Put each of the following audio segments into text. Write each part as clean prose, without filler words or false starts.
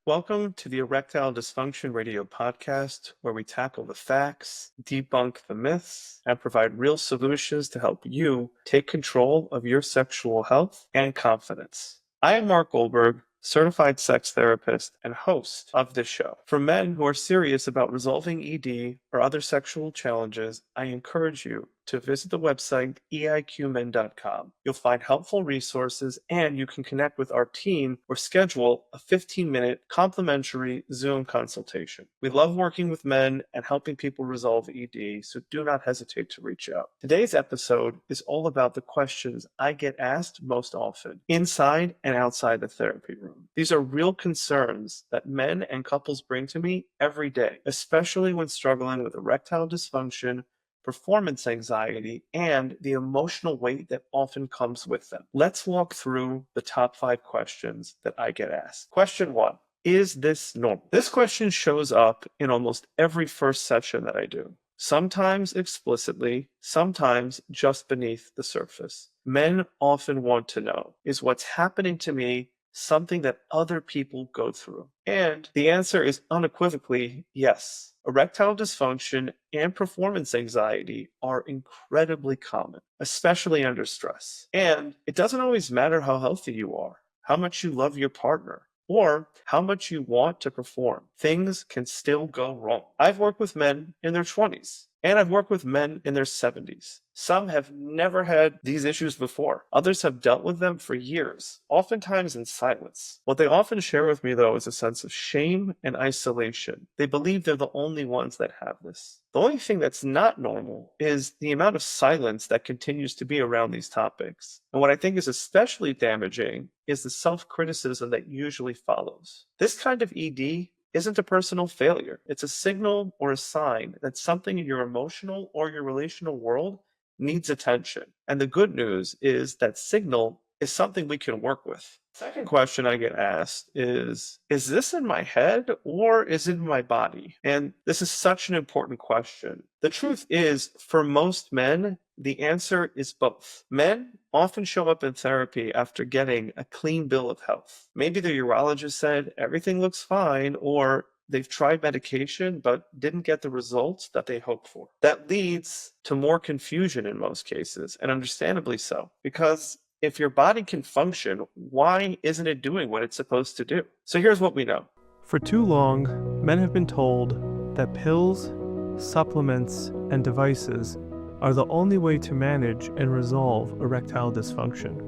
Welcome to the Erectile Dysfunction Radio podcast, where we tackle the facts, debunk the myths, and provide real solutions to help you take control of your sexual health and confidence. I am Mark Goldberg, certified sex therapist and host of this show. For men who are serious about resolving ED or other sexual challenges, I encourage you to visit the website eiqmen.com. You'll find helpful resources and you can connect with our team or schedule a 15-minute complimentary Zoom consultation. We love working with men and helping people resolve ED, so do not hesitate to reach out. Today's episode is all about the questions I get asked most often, inside and outside the therapy room. These are real concerns that men and couples bring to me every day, especially when struggling with erectile dysfunction, performance anxiety, and the emotional weight that often comes with them. Let's walk through the top 5 questions that I get asked. Question 1. Is this normal? This question shows up in almost every first session that I do. Sometimes explicitly, sometimes just beneath the surface. Men often want to know, is what's happening to me something that other people go through? And the answer is unequivocally yes. Erectile dysfunction and performance anxiety are incredibly common, especially under stress. And it doesn't always matter how healthy you are, how much you love your partner, or how much you want to perform. Things can still go wrong. I've worked with men in their 20s. And I've worked with men in their 70s. Some have never had these issues before. Others have dealt with them for years, oftentimes in silence. What they often share with me, though, is a sense of shame and isolation. They believe they're the only ones that have this. The only thing that's not normal is the amount of silence that continues to be around these topics. And what I think is especially damaging is the self-criticism that usually follows. This kind of ED isn't a personal failure. It's a signal or a sign that something in your emotional or your relational world needs attention. And the good news is that signal is something we can work with. Second question I get asked is this in my head or is it in my body? And this is such an important question. The truth is, for most men, the answer is both. Men often show up in therapy after getting a clean bill of health. Maybe the urologist said everything looks fine, or they've tried medication but didn't get the results that they hoped for. That leads to more confusion in most cases, and understandably so, because if your body can function, why isn't it doing what it's supposed to do? So here's what we know. For too long, men have been told that pills, supplements, and devices are the only way to manage and resolve erectile dysfunction.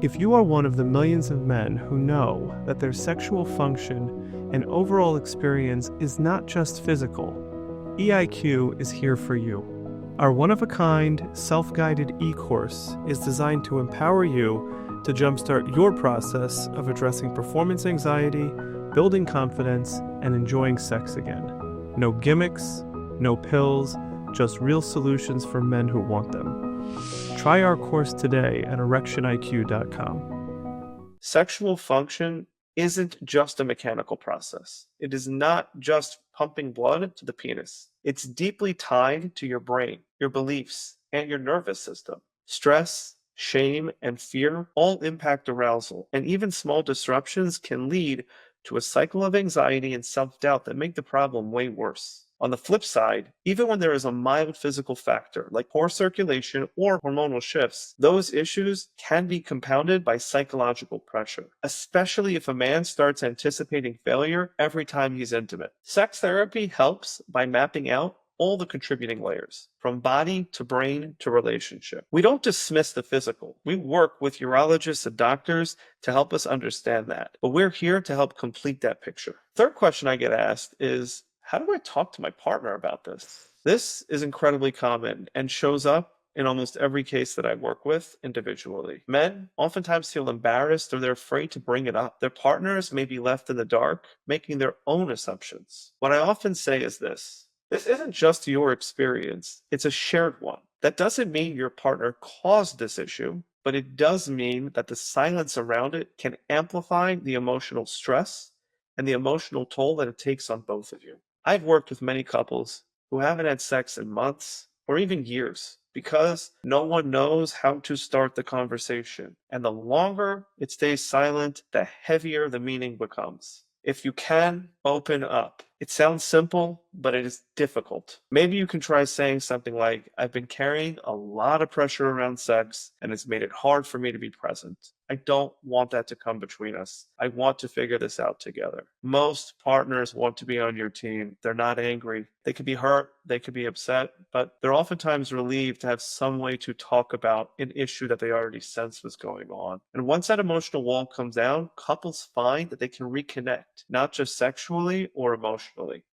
If you are one of the millions of men who know that their sexual function and overall experience is not just physical, EIQ is here for you. Our one-of-a-kind, self-guided e-course is designed to empower you to jumpstart your process of addressing performance anxiety, building confidence, and enjoying sex again. No gimmicks, no pills, just real solutions for men who want them. Try our course today at erectioniq.com. Sexual function isn't just a mechanical process. It is not just pumping blood to the penis. It's deeply tied to your brain, your beliefs, and your nervous system. Stress, shame, and fear all impact arousal, and even small disruptions can lead to a cycle of anxiety and self-doubt that make the problem way worse. On the flip side, even when there is a mild physical factor like poor circulation or hormonal shifts, those issues can be compounded by psychological pressure, especially if a man starts anticipating failure every time he's intimate. Sex therapy helps by mapping out all the contributing layers, from body to brain to relationship. We don't dismiss the physical. We work with urologists and doctors to help us understand that, but we're here to help complete that picture. Third question I get asked is, how do I talk to my partner about this? This is incredibly common and shows up in almost every case that I work with individually. Men oftentimes feel embarrassed or they're afraid to bring it up. Their partners may be left in the dark, making their own assumptions. What I often say is this isn't just your experience, it's a shared one. That doesn't mean your partner caused this issue, but it does mean that the silence around it can amplify the emotional stress and the emotional toll that it takes on both of you. I've worked with many couples who haven't had sex in months or even years because no one knows how to start the conversation. And the longer it stays silent, the heavier the meaning becomes. If you can, open up. It sounds simple, but it is difficult. Maybe you can try saying something like, I've been carrying a lot of pressure around sex, and it's made it hard for me to be present. I don't want that to come between us. I want to figure this out together. Most partners want to be on your team. They're not angry. They could be hurt, they could be upset, but they're oftentimes relieved to have some way to talk about an issue that they already sensed was going on. And once that emotional wall comes down, couples find that they can reconnect, not just sexually or emotionally.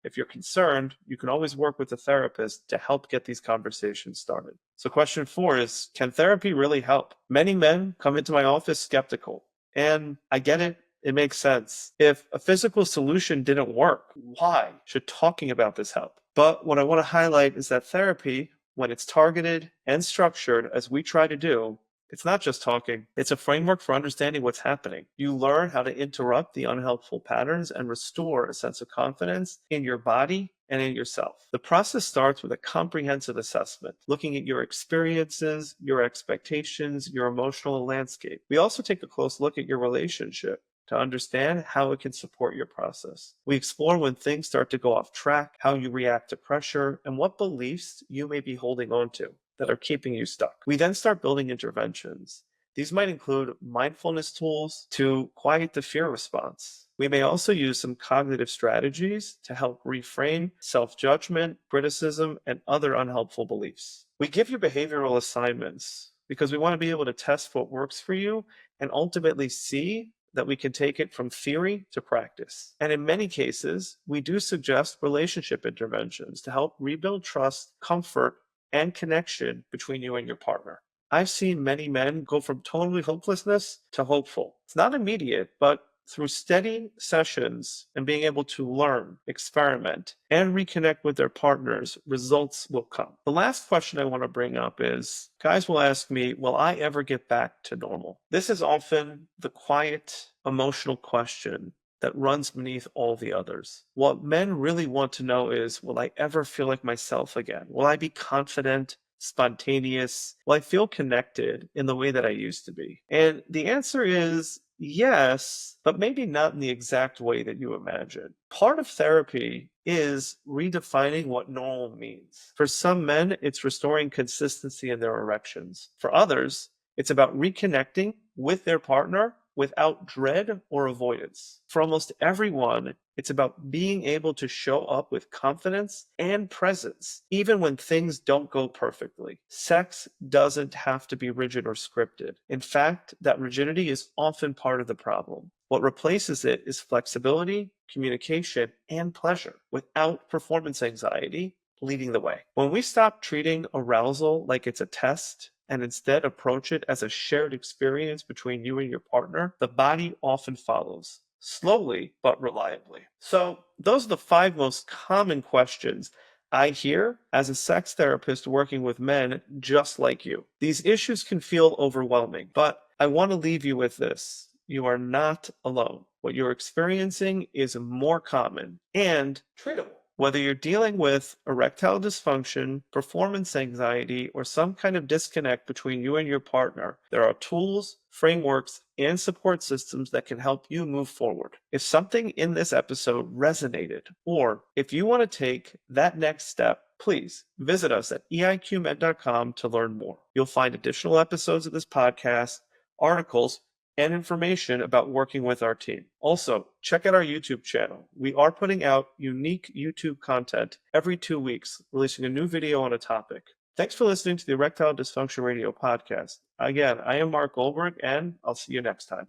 If you're concerned, you can always work with a therapist to help get these conversations started. So question 4 is, can therapy really help? Many men come into my office skeptical, and I get it. It makes sense. If a physical solution didn't work, why should talking about this help? But what I want to highlight is that therapy, when it's targeted and structured as we try to do, it's not just talking. It's a framework for understanding what's happening. You learn how to interrupt the unhelpful patterns and restore a sense of confidence in your body and in yourself. The process starts with a comprehensive assessment, looking at your experiences, your expectations, your emotional landscape. We also take a close look at your relationship to understand how it can support your process. We explore when things start to go off track, how you react to pressure, and what beliefs you may be holding on to that are keeping you stuck. We then start building interventions. These might include mindfulness tools to quiet the fear response. We may also use some cognitive strategies to help reframe self-judgment, criticism, and other unhelpful beliefs. We give you behavioral assignments because we want to be able to test what works for you and ultimately see that we can take it from theory to practice. And in many cases, we do suggest relationship interventions to help rebuild trust, comfort, and connection between you and your partner. I've seen many men go from totally hopelessness to hopeful. It's not immediate, but through steady sessions and being able to learn, experiment, and reconnect with their partners, results will come. The last question I want to bring up is, guys will ask me, will I ever get back to normal? This is often the quiet, emotional question that runs beneath all the others. What men really want to know is, will I ever feel like myself again? Will I be confident, spontaneous? Will I feel connected in the way that I used to be? And the answer is yes, but maybe not in the exact way that you imagine. Part of therapy is redefining what normal means. For some men, it's restoring consistency in their erections. For others, it's about reconnecting with their partner without dread or avoidance. For almost everyone, it's about being able to show up with confidence and presence, even when things don't go perfectly. Sex doesn't have to be rigid or scripted. In fact, that rigidity is often part of the problem. What replaces it is flexibility, communication, and pleasure without performance anxiety leading the way. When we stop treating arousal like it's a test, and instead approach it as a shared experience between you and your partner, the body often follows, slowly but reliably. So those are the 5 most common questions I hear as a sex therapist working with men just like you. These issues can feel overwhelming, but I want to leave you with this. You are not alone. What you're experiencing is more common and treatable. Whether you're dealing with erectile dysfunction, performance anxiety, or some kind of disconnect between you and your partner, there are tools, frameworks, and support systems that can help you move forward. If something in this episode resonated, or if you want to take that next step, please visit us at eiqmed.com to learn more. You'll find additional episodes of this podcast, articles, and information about working with our team. Also, check out our YouTube channel. We are putting out unique YouTube content every 2 weeks, releasing a new video on a topic. Thanks for listening to the Erectile Dysfunction Radio podcast. Again, I am Mark Goldberg, and I'll see you next time.